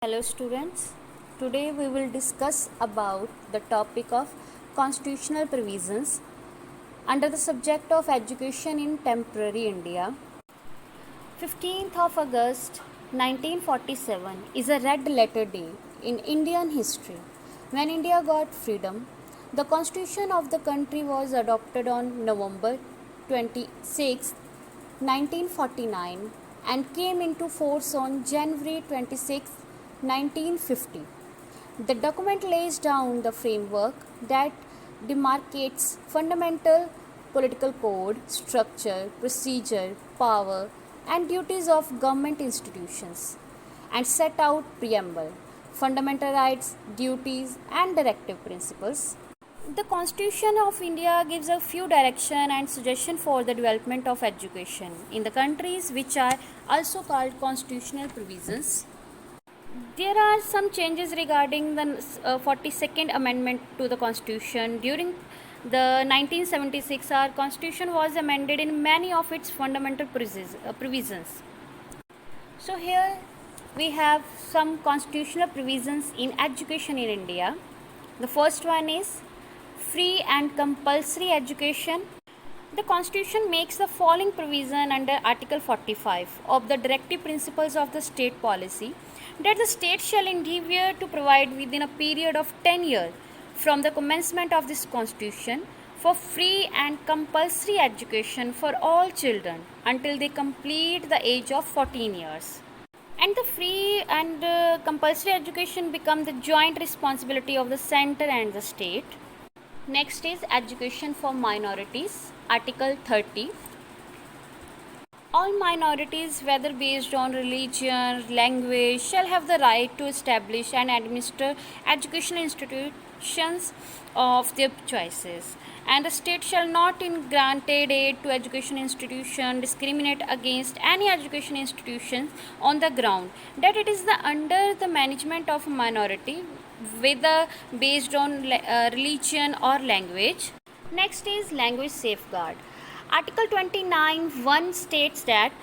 Hello students, today we will discuss about the topic of constitutional provisions under the subject of education in temporary India. 15th of August 1947 is a red letter day in Indian history. When India got freedom, the constitution of the country was adopted on November 26, 1949 and came into force on January 26, 1950. The document lays down the framework that demarcates fundamental political code, structure, procedure, power, and duties of government institutions, and set out preamble, fundamental rights, duties, and directive principles. The Constitution of India gives a few direction and suggestion for the development of education in the countries, which are also called constitutional provisions. There are some changes regarding the 42nd Amendment to the Constitution. During the 1976, our Constitution was amended in many of its fundamental provisions. So here we have some constitutional provisions in education in India. The first one is free and compulsory education. The Constitution makes the following provision under Article 45 of the Directive Principles of the State Policy that the state shall endeavour to provide within a period of 10 years from the commencement of this Constitution for free and compulsory education for all children until they complete the age of 14 years. And the free and compulsory education become the joint responsibility of the center and the state. Next is education for minorities, Article 30. All minorities, whether based on religion, language, shall have the right to establish and administer educational institutions of their choices. And the state shall not, in granted aid to education institution, discriminate against any education institutions on the ground that it is under the management of a minority, whether based on religion or language. Next is language safeguard. Article 29(1) states that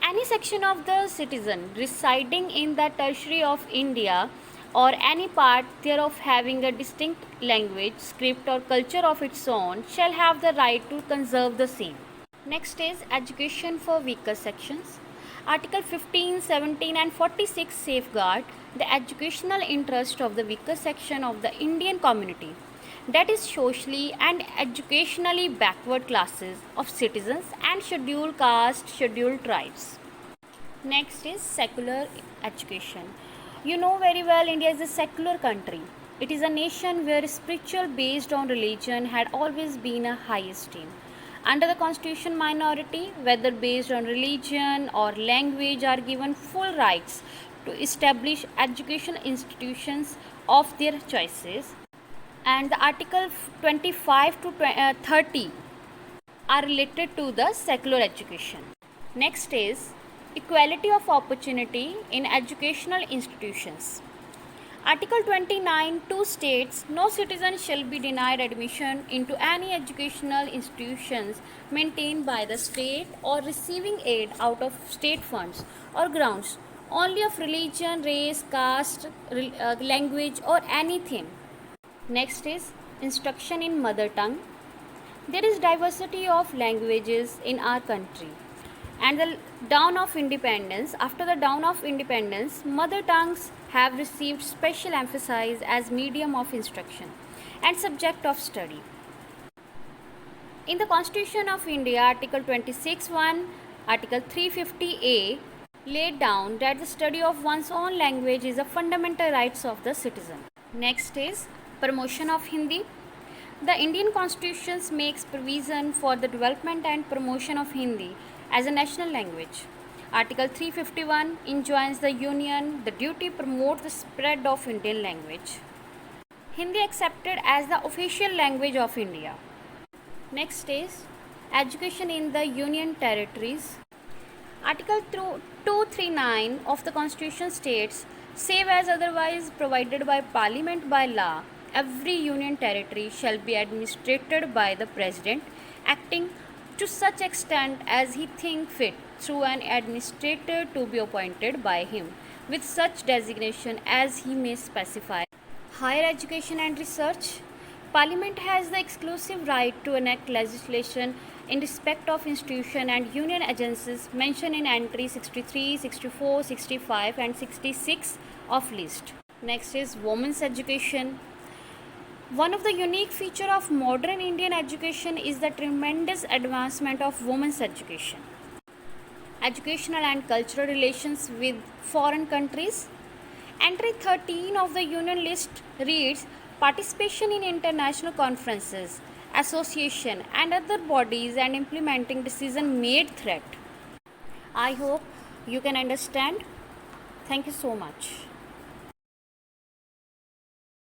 any section of the citizen residing in the tertiary of India or any part thereof having a distinct language, script or culture of its own shall have the right to conserve the same. Next is education for weaker sections. Article 15, 17 and 46 safeguard the educational interest of the weaker section of the Indian community, that is socially and educationally backward classes of citizens and scheduled caste, scheduled tribes. Next is secular education. You know very well India is a secular country. It is a nation where spiritual based on religion had always been a high esteem. Under the Constitution, minority, whether based on religion or language, are given full rights to establish educational institutions of their choices. And the Article 25 to 30 are related to the secular education. Next is equality of opportunity in educational institutions. Article 29(2) states no citizen shall be denied admission into any educational institutions maintained by the state or receiving aid out of state funds or grounds only of religion, race, caste, language or anything. Next is instruction in mother tongue. There is diversity of languages in our country. And the dawn of independence, after the dawn of independence, mother tongues have received special emphasis as medium of instruction and subject of study. In the Constitution of India, Article 26(1), Article 350A laid down that the study of one's own language is a fundamental rights of the citizen. Next is promotion of Hindi. The Indian Constitution makes provision for the development and promotion of Hindi as a national language. Article 351 enjoins the Union the duty to promote the spread of Indian language. Hindi accepted as the official language of India. Next is education in the Union territories. Article 239 of the Constitution states, save as otherwise provided by Parliament by law, every Union territory shall be administered by the President, acting to such extent as he think fit through an administrator to be appointed by him with such designation as he may specify. Higher education and research. Parliament has the exclusive right to enact legislation in respect of institution and union agencies mentioned in entry 63, 64, 65 and 66 of list. Next is women's education. One of the unique features of modern Indian education is the tremendous advancement of women's education. Educational and cultural relations with foreign countries. Entry 13 of the Union list reads participation in international conferences, association and other bodies and implementing decision made threat. I hope you can understand. Thank you so much.